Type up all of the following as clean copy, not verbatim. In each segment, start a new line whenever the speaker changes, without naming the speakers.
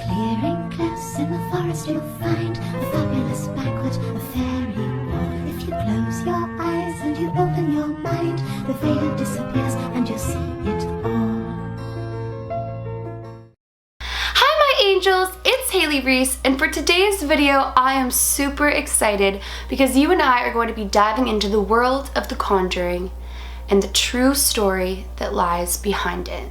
clearing close in the forest you'll find a fabulous banquet, a fairy ball. If you close your eyes and you open your mind, the veil disappears and you'll see it all.
Hi my angels, it's Hailey Reese, and for today's video I am super excited because you and I are going to be diving into the world of The Conjuring and the true story that lies behind it.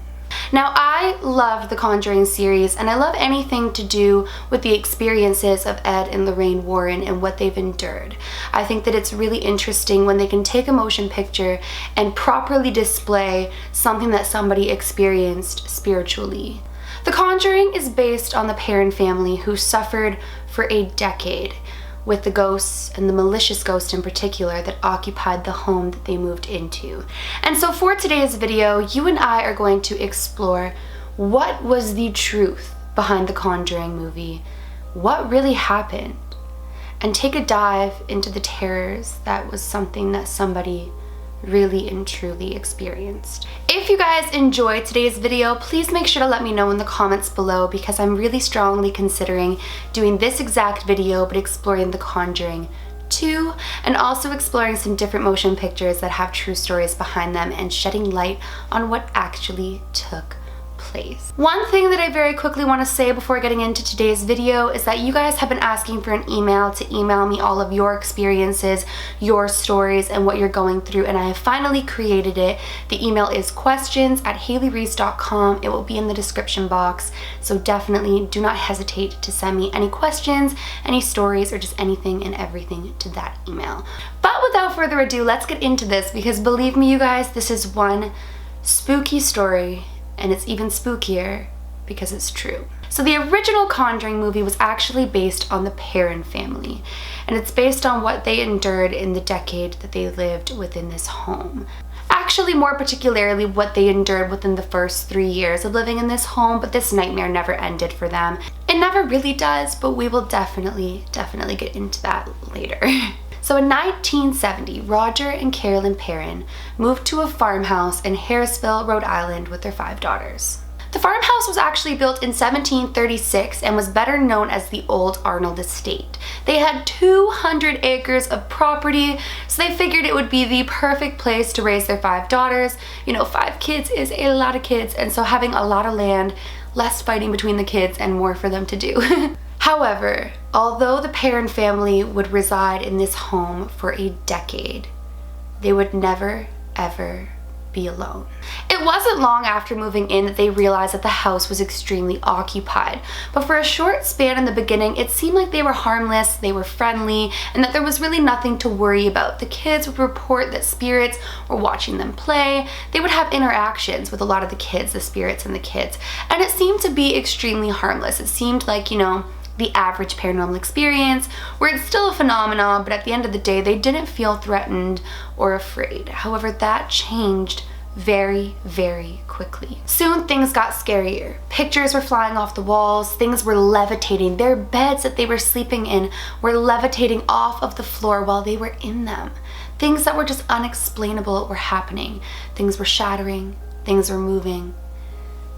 Now, I love the Conjuring series, and I love anything to do with the experiences of Ed and Lorraine Warren and what they've endured. I think that it's really interesting when they can take a motion picture and properly display something that somebody experienced spiritually. The Conjuring is based on the Perron family, who suffered for a decade with the ghosts, and the malicious ghost in particular, that occupied the home that they moved into. And so for today's video, you and I are going to explore what was the truth behind the Conjuring movie, what really happened, and take a dive into the terrors that was something that somebody really and truly experienced. If you guys enjoyed today's video, please make sure to let me know in the comments below, because I'm really strongly considering doing this exact video but exploring The Conjuring 2, and also exploring some different motion pictures that have true stories behind them and shedding light on what actually took place. One thing that I very quickly want to say before getting into today's video is that you guys have been asking for an email to email me all of your experiences, your stories, and what you're going through, and I have finally created it. The email is questions@haileyreese.com. It will be in the description box, so definitely do not hesitate to send me any questions, any stories, or just anything and everything to that email. But without further ado, let's get into this, because believe me you guys, this is one spooky story. And it's even spookier because it's true. So the original Conjuring movie was actually based on the Perron family, and it's based on what they endured in the decade that they lived within this home. Actually, more particularly what they endured within the first 3 years of living in this home, but this nightmare never ended for them. It never really does, but we will definitely get into that later. So in 1970, Roger and Carolyn Perron moved to a farmhouse in Harrisville, Rhode Island with their 5 daughters. The farmhouse was actually built in 1736 and was better known as the Old Arnold Estate. They had 200 acres of property, so they figured it would be the perfect place to raise their 5 daughters. You know, 5 kids is a lot of kids, and so having a lot of land, less fighting between the kids, and more for them to do. However, although the Perron family would reside in this home for a decade, they would never, ever be alone. It wasn't long after moving in that they realized that the house was extremely occupied, but for a short span in the beginning, it seemed like they were harmless, they were friendly, and that there was really nothing to worry about. The kids would report that spirits were watching them play. They would have interactions with a lot of the kids, the spirits and the kids, and it seemed to be extremely harmless. It seemed like, you know, the average paranormal experience, where it's still a phenomenon, but at the end of the day, they didn't feel threatened or afraid. However, that changed very, very quickly. Soon things got scarier. Pictures were flying off the walls, things were levitating. Their beds that they were sleeping in were levitating off of the floor while they were in them. Things that were just unexplainable were happening. Things were shattering, things were moving.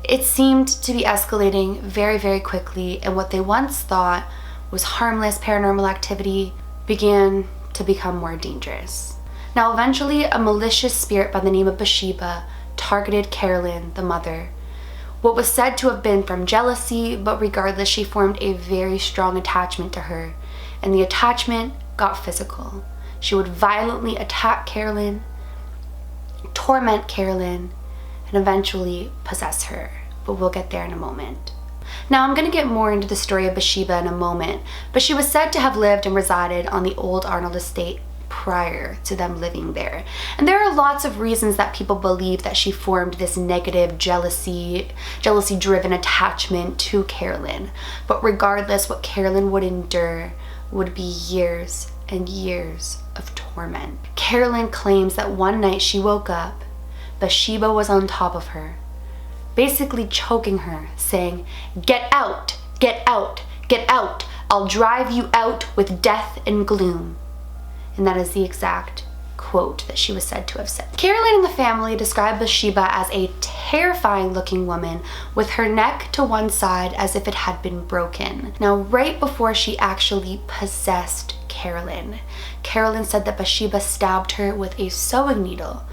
It seemed to be escalating very, very quickly, and what they once thought was harmless paranormal activity began to become more dangerous. Now, eventually, a malicious spirit by the name of Bathsheba targeted Carolyn, the mother. What was said to have been from jealousy, but regardless, she formed a very strong attachment to her, and the attachment got physical. She would violently attack Carolyn, torment Carolyn, and eventually possess her, but we'll get there in a moment. Now, I'm going to get more into the story of Bathsheba in a moment, but she was said to have lived and resided on the Old Arnold Estate prior to them living there. And there are lots of reasons that people believe that she formed this negative jealousy-driven attachment to Carolyn. But regardless, what Carolyn would endure would be years and years of torment. Carolyn claims that one night she woke up, Bathsheba was on top of her, basically choking her, saying, "Get out, get out, get out. I'll drive you out with death and gloom." And that is the exact quote that she was said to have said. Carolyn and the family described Bathsheba as a terrifying looking woman with her neck to one side as if it had been broken. Now, right before she actually possessed Carolyn said that Bathsheba stabbed her with a sewing needle,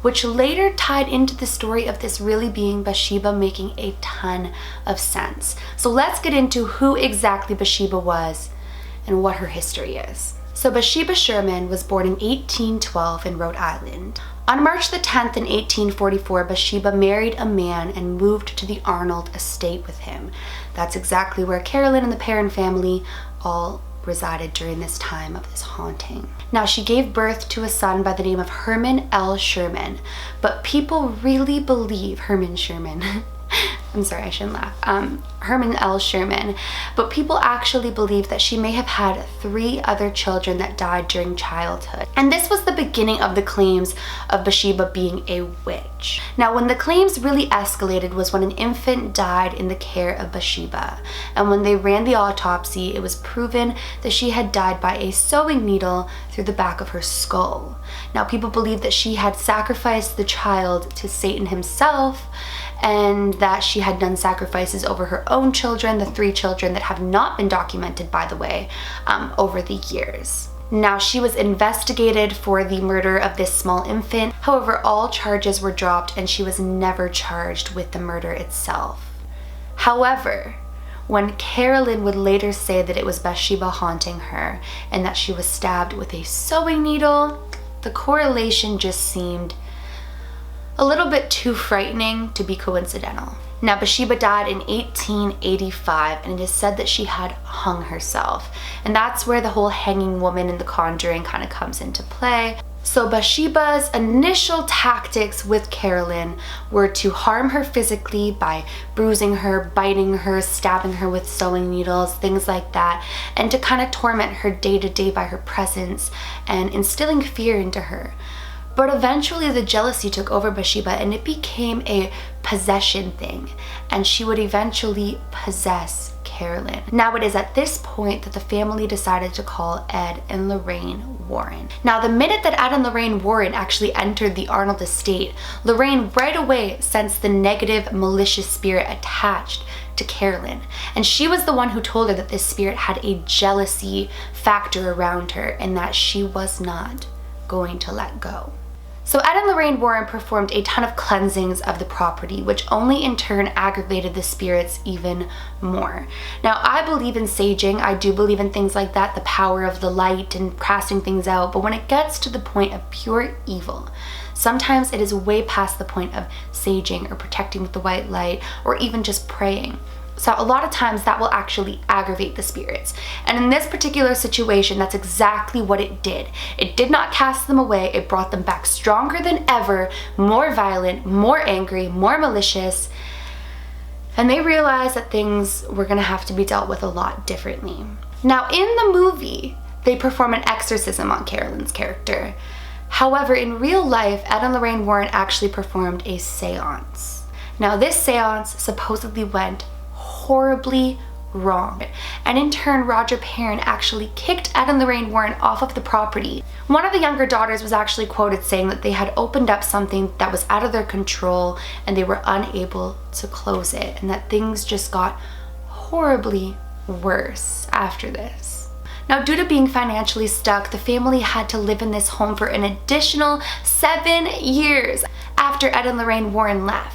which later tied into the story of this really being Bathsheba making a ton of sense. So let's get into who exactly Bathsheba was and what her history is. So Bathsheba Sherman was born in 1812 in Rhode Island. On March the 10th in 1844, Bathsheba married a man and moved to the Arnold estate with him. That's exactly where Carolyn and the Perron family all resided during this time of this haunting. Now, she gave birth to a son by the name of Herman L. Sherman, but people really believe Herman Sherman. I'm sorry, I shouldn't laugh. Herman L. Sherman, but people actually believe that she may have had 3 other children that died during childhood. And this was the beginning of the claims of Bathsheba being a witch. Now, when the claims really escalated was when an infant died in the care of Bathsheba. And when they ran the autopsy, it was proven that she had died by a sewing needle through the back of her skull. Now, people believe that she had sacrificed the child to Satan himself, and that she had done sacrifices over her own children, the 3 children that have not been documented, by the way, over the years. Now, she was investigated for the murder of this small infant. However, all charges were dropped and she was never charged with the murder itself. However, when Carolyn would later say that it was Bathsheba haunting her and that she was stabbed with a sewing needle, the correlation just seemed a little bit too frightening to be coincidental. Now, Bathsheba died in 1885, and it is said that she had hung herself. And that's where the whole hanging woman in the Conjuring kind of comes into play. So Bathsheba's initial tactics with Carolyn were to harm her physically by bruising her, biting her, stabbing her with sewing needles, things like that, and to kind of torment her day to day by her presence and instilling fear into her. But eventually the jealousy took over Bathsheba and it became a possession thing, and she would eventually possess Carolyn. Now, it is at this point that the family decided to call Ed and Lorraine Warren. Now, the minute that Ed and Lorraine Warren actually entered the Arnold estate, Lorraine right away sensed the negative, malicious spirit attached to Carolyn. And she was the one who told her that this spirit had a jealousy factor around her and that she was not going to let go. So Ed and Lorraine Warren performed a ton of cleansings of the property, which only in turn aggravated the spirits even more. Now, I believe in saging. I do believe in things like that, the power of the light and casting things out. But when it gets to the point of pure evil, sometimes it is way past the point of saging or protecting with the white light or even just praying. So a lot of times that will actually aggravate the spirits. And in this particular situation, that's exactly what it did. It did not cast them away. It brought them back stronger than ever, more violent, more angry, more malicious. And they realized that things were going to have to be dealt with a lot differently. Now, in the movie, they perform an exorcism on Carolyn's character. However, in real life, Ed and Lorraine Warren actually performed a seance. Now, this seance supposedly went horribly wrong. And in turn, Roger Perron actually kicked Ed and Lorraine Warren off of the property. One of the younger daughters was actually quoted saying that they had opened up something that was out of their control and they were unable to close it, and that things just got horribly worse after this. Now, due to being financially stuck, the family had to live in this home for an additional 7 years after Ed and Lorraine Warren left.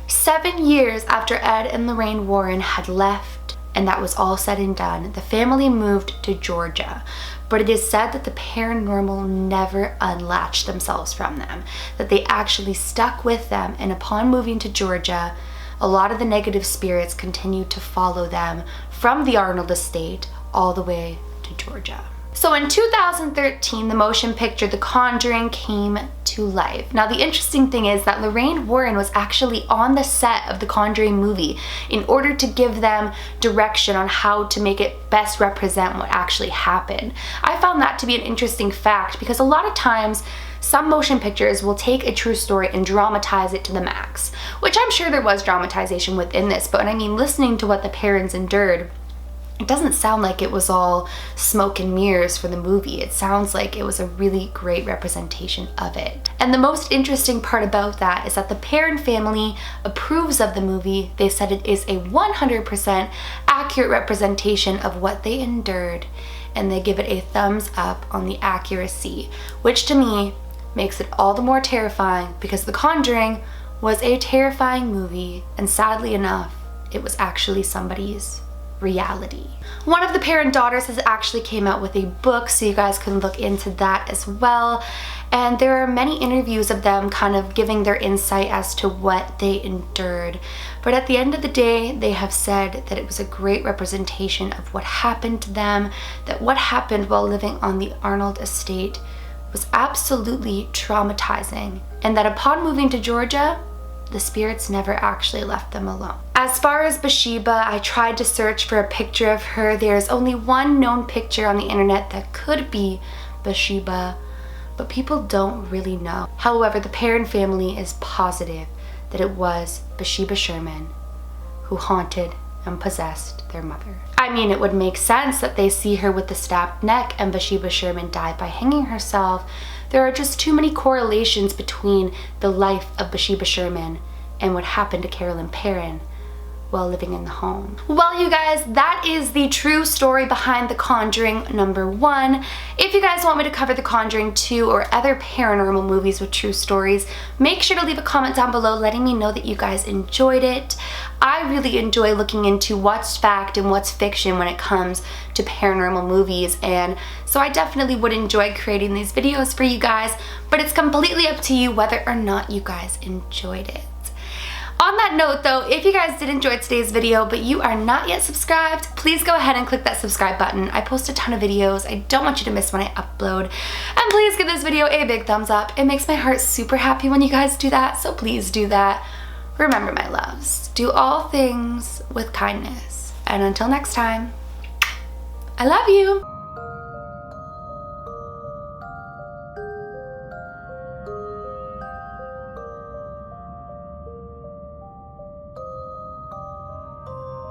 7 years after Ed and Lorraine Warren had left, and that was all said and done, the family moved to Georgia. But it is said that the paranormal never unlatched themselves from them, that they actually stuck with them, and upon moving to Georgia, a lot of the negative spirits continued to follow them from the Arnold estate all the way to Georgia. So in 2013, the motion picture The Conjuring came to life. Now, the interesting thing is that Lorraine Warren was actually on the set of The Conjuring movie in order to give them direction on how to make it best represent what actually happened. I found that to be an interesting fact because a lot of times some motion pictures will take a true story and dramatize it to the max, which I'm sure there was dramatization within this, but I mean, listening to what the parents endured, it doesn't sound like it was all smoke and mirrors for the movie. It sounds like it was a really great representation of it. And the most interesting part about that is that the Perron family approves of the movie. They said it is a 100% accurate representation of what they endured, and they give it a thumbs up on the accuracy, which to me makes it all the more terrifying, because The Conjuring was a terrifying movie, and sadly enough, it was actually somebody's reality. One of the Perron daughters has actually came out with a book, so you guys can look into that as well. And there are many interviews of them kind of giving their insight as to what they endured. But at the end of the day, they have said that it was a great representation of what happened to them, that what happened while living on the Arnold estate was absolutely traumatizing, and that upon moving to Georgia, the spirits never actually left them alone. As far as Bathsheba, I tried to search for a picture of her. There's only one known picture on the internet that could be Bathsheba, but people don't really know. However, the Perron family is positive that it was Bathsheba Sherman who haunted and possessed their mother. I mean, it would make sense that they see her with the stabbed neck and Bathsheba Sherman died by hanging herself. There are just too many correlations between the life of Bathsheba Sherman and what happened to Carolyn Perron while living in the home. Well, you guys, that is the true story behind The Conjuring #1. If you guys want me to cover The Conjuring 2 or other paranormal movies with true stories, make sure to leave a comment down below letting me know that you guys enjoyed it. I really enjoy looking into what's fact and what's fiction when it comes to paranormal movies, and so I definitely would enjoy creating these videos for you guys, but it's completely up to you whether or not you guys enjoyed it. On that note though, if you guys did enjoy today's video but you are not yet subscribed, please go ahead and click that subscribe button. I post a ton of videos. I don't want you to miss when I upload. And please give this video a big thumbs up. It makes my heart super happy when you guys do that, so please do that. Remember, my loves, do all things with kindness. And until next time, I love you.